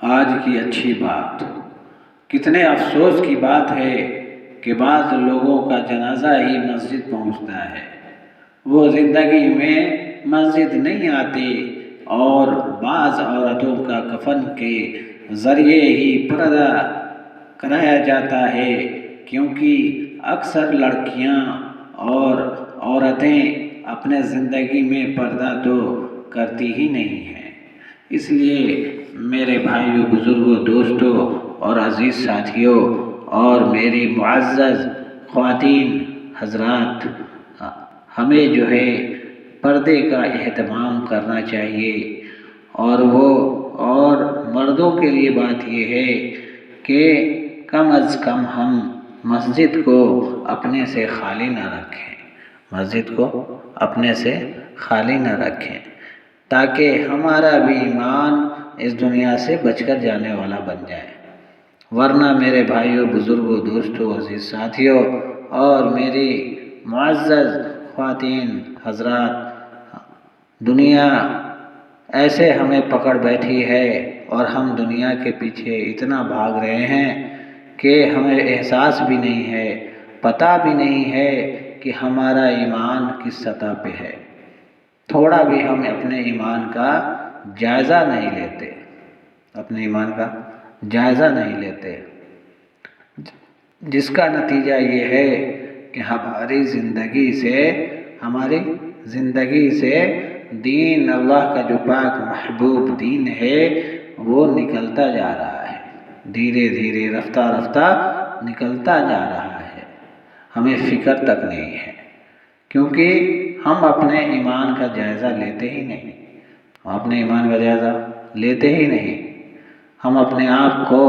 آج کی اچھی بات۔ کتنے افسوس کی بات ہے کہ بعض لوگوں کا جنازہ ہی مسجد پہنچتا ہے۔ وہ زندگی میں مسجد نہیں آتے اور بعض عورتوں کا کفن کے ذریعے ہی پردہ کرایا جاتا ہے، کیونکہ اکثر لڑکیاں اور عورتیں اپنے زندگی میں پردہ تو کرتی ہی نہیں ہیں۔ اس لیے میرے بھائیوں، بزرگوں، دوستوں اور عزیز ساتھیوں اور میری معزز خواتین حضرات، ہمیں جو ہے پردے کا اہتمام کرنا چاہیے۔ اور مردوں کے لیے بات یہ ہے کہ کم از کم ہم مسجد کو اپنے سے خالی نہ رکھیں، مسجد کو اپنے سے خالی نہ رکھیں، تاکہ ہمارا بھی ایمان اس دنیا سے بچ کر جانے والا بن جائے۔ ورنہ میرے بھائیوں، بزرگوں، دوستوں، عزیز ساتھیوں اور میری معزز خواتین حضرات، دنیا ایسے ہمیں پکڑ بیٹھی ہے اور ہم دنیا کے پیچھے اتنا بھاگ رہے ہیں کہ ہمیں احساس بھی نہیں ہے، پتہ بھی نہیں ہے کہ ہمارا ایمان کس سطح پہ ہے۔ تھوڑا بھی ہم اپنے ایمان کا جائزہ نہیں لیتے، اپنے ایمان کا جائزہ نہیں لیتے، جس کا نتیجہ یہ ہے کہ ہماری زندگی سے دین، اللہ کا جو پاک محبوب دین ہے، وہ نکلتا جا رہا ہے، دھیرے دھیرے رفتہ رفتہ نکلتا جا رہا ہے۔ ہمیں فکر تک نہیں ہے، کیونکہ ہم اپنے ایمان کا جائزہ لیتے ہی نہیں، ہم اپنے ایمان کا جائزہ لیتے ہی نہیں۔ ہم اپنے آپ کو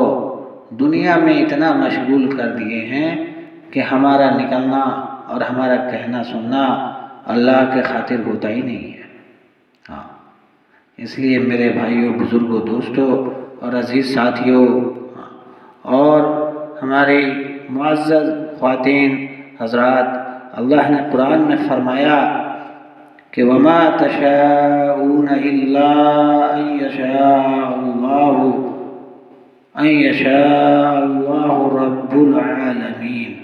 دنیا میں اتنا مشغول کر دیے ہیں کہ ہمارا نکلنا اور ہمارا کہنا سننا اللہ کے خاطر ہوتا ہی نہیں ہے۔ اس لیے میرے بھائیوں، بزرگوں، دوستوں اور عزیز ساتھیوں اور ہماری معزز خواتین حضرات، اللہ نے قرآن میں فرمایا کہ وَمَا تَشَاءُونَ إِلَّا أَن يَشَاءَ اللَّهُ رَبُّ الْعَالَمِينَ۔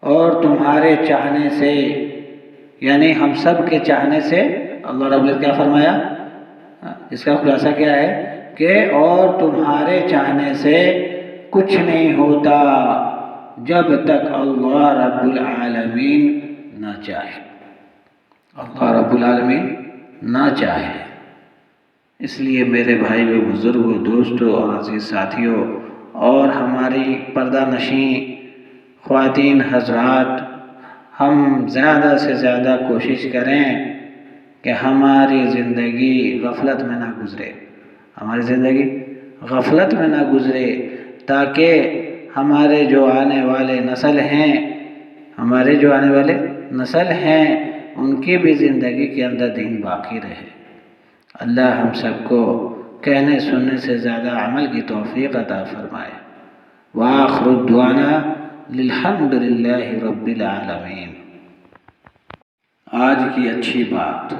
اور تمہارے چاہنے سے، یعنی ہم سب کے چاہنے سے، اللہ رب العزت کیا فرمایا؟ اس کا خلاصہ کیا ہے کہ اور تمہارے چاہنے سے کچھ نہیں ہوتا جب تک اللہ رب العالمین نہ چاہے، اللہ رب العالمین نہ چاہے۔ اس لیے میرے بھائیوں، بزرگوں، دوستوں اور عزیز ساتھیوں اور ہماری پردہ نشین خواتین حضرات، ہم زیادہ سے زیادہ کوشش کریں کہ ہماری زندگی غفلت میں نہ گزرے، ہماری زندگی غفلت میں نہ گزرے، تاکہ ہمارے جو آنے والے نسل ہیں ان کی بھی زندگی کے اندر دین باقی رہے۔ اللہ ہم سب کو کہنے سننے سے زیادہ عمل کی توفیق عطا فرمائے۔ وآخر دعوانا الحمد للہ رب العالمین۔ آج کی اچھی بات۔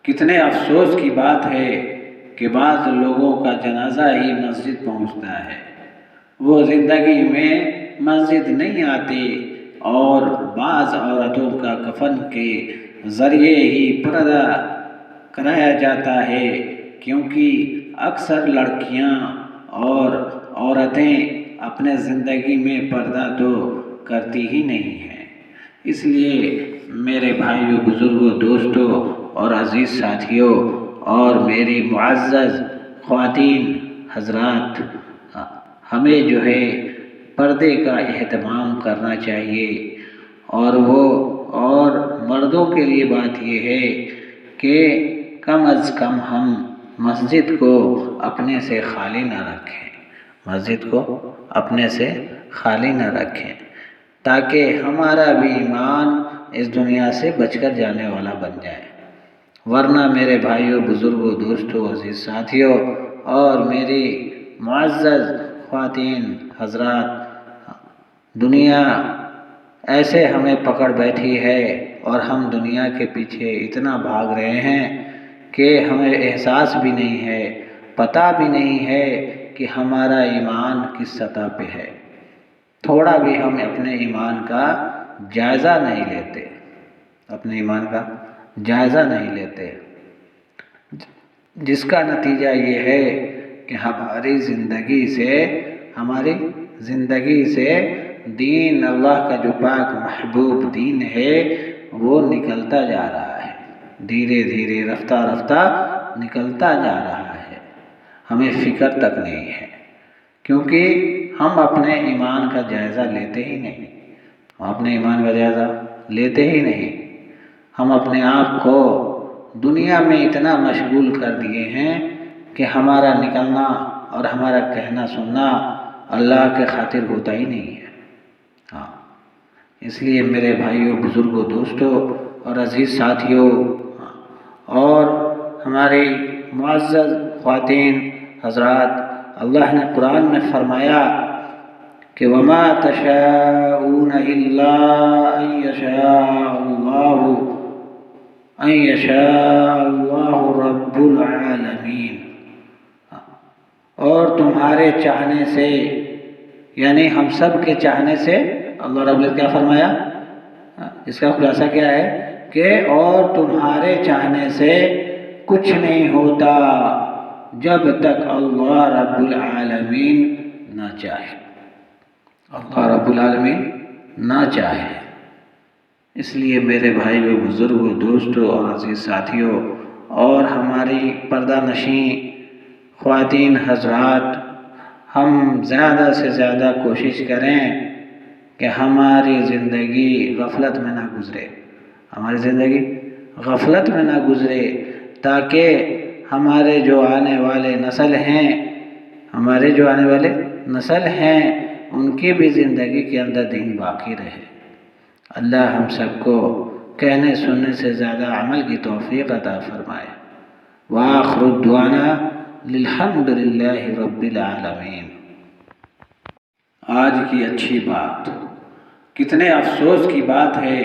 کتنے افسوس کی بات ہے کہ بعض لوگوں کا جنازہ ہی مسجد پہنچتا ہے۔ وہ زندگی میں مسجد نہیں آتے اور بعض عورتوں کا کفن کے ذریعے ہی پردہ کرایا جاتا ہے، کیونکہ اکثر لڑکیاں اور عورتیں اپنے زندگی میں پردہ تو کرتی ہی نہیں ہیں۔ اس لیے میرے بھائیوں، بزرگوں، دوستوں اور عزیز ساتھیوں اور میری معزز خواتین حضرات، ہمیں جو ہے پردے کا اہتمام کرنا چاہیے۔ اور مردوں کے لیے بات یہ ہے کہ کم از کم ہم مسجد کو اپنے سے خالی نہ رکھیں، مسجد کو اپنے سے خالی نہ رکھیں، تاکہ ہمارا بھی ایمان اس دنیا سے بچ کر جانے والا بن جائے۔ ورنہ میرے بھائیوں، بزرگوں، دوستوں، عزیز ساتھیوں اور میری معزز خواتین حضرات، دنیا ایسے ہمیں پکڑ بیٹھی ہے اور ہم دنیا کے پیچھے اتنا بھاگ رہے ہیں کہ ہمیں احساس بھی نہیں ہے، پتہ بھی نہیں ہے کہ ہمارا ایمان کس سطح پہ ہے، تھوڑا بھی ہم اپنے ایمان کا جائزہ نہیں لیتے، اپنے ایمان کا جائزہ نہیں لیتے، جس کا نتیجہ یہ ہے کہ ہماری زندگی سے دین، اللہ کا جو پاک محبوب دین ہے وہ نکلتا جا رہا ہے، دھیرے دھیرے رفتہ رفتہ نکلتا جا رہا ہے، ہمیں فکر تک نہیں ہے، کیونکہ ہم اپنے ایمان کا جائزہ لیتے ہی نہیں، ہم اپنے آپ کو دنیا میں اتنا مشغول کر دیے ہیں کہ ہمارا نکلنا اور ہمارا کہنا سننا اللہ کے خاطر ہوتا ہی نہیں ہے۔ اس لیے میرے بھائیوں، بزرگوں، دوستوں اور عزیز ساتھیوں اور ہماری معزز خواتین حضرات، اللہ نے قرآن میں فرمایا کہ وَمَا تَشَاءُونَ إِلَّا أَن يَشَاءَ اللَّهُ رَبُّ الْعَالَمِينَ، اور تمہارے چاہنے سے، یعنی ہم سب کے چاہنے سے، اللہ رب العزت کیا فرمایا؟ اس کا خلاصہ کیا ہے کہ اور تمہارے چاہنے سے کچھ نہیں ہوتا جب تک اللہ رب العالمین نہ چاہے، اللہ رب العالمین نہ چاہے۔ اس لیے میرے بھائیوں، بزرگوں، دوستوں اور عزیز ساتھیوں اور ہماری پردہ نشین خواتین حضرات، ہم زیادہ سے زیادہ کوشش کریں کہ ہماری زندگی غفلت میں نہ گزرے، تاکہ ہمارے جو آنے والے نسل ہیں ان کی بھی زندگی کے اندر دین باقی رہے۔ اللہ ہم سب کو کہنے سننے سے زیادہ عمل کی توفیق عطا فرمائے۔ وآخر دعوانا الحمد للہ رب العالمین۔ آج کی اچھی بات، کتنے افسوس کی بات ہے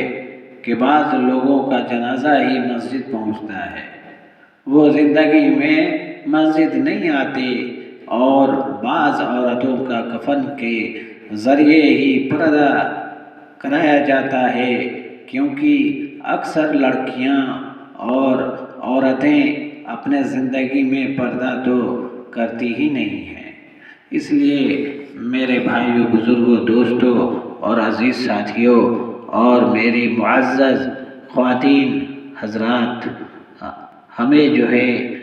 کہ بعض لوگوں کا جنازہ ہی مسجد پہنچتا ہے، وہ زندگی میں مسجد نہیں آتے، اور بعض عورتوں کا کفن کے ذریعے ہی پردہ کرایا جاتا ہے، کیونکہ اکثر لڑکیاں اور عورتیں اپنے زندگی میں پردہ تو کرتی ہی نہیں ہیں۔ اس لیے میرے بھائیوں، بزرگوں، دوستوں اور عزیز ساتھیوں اور میری معزز خواتین حضرات، ہمیں جو ہے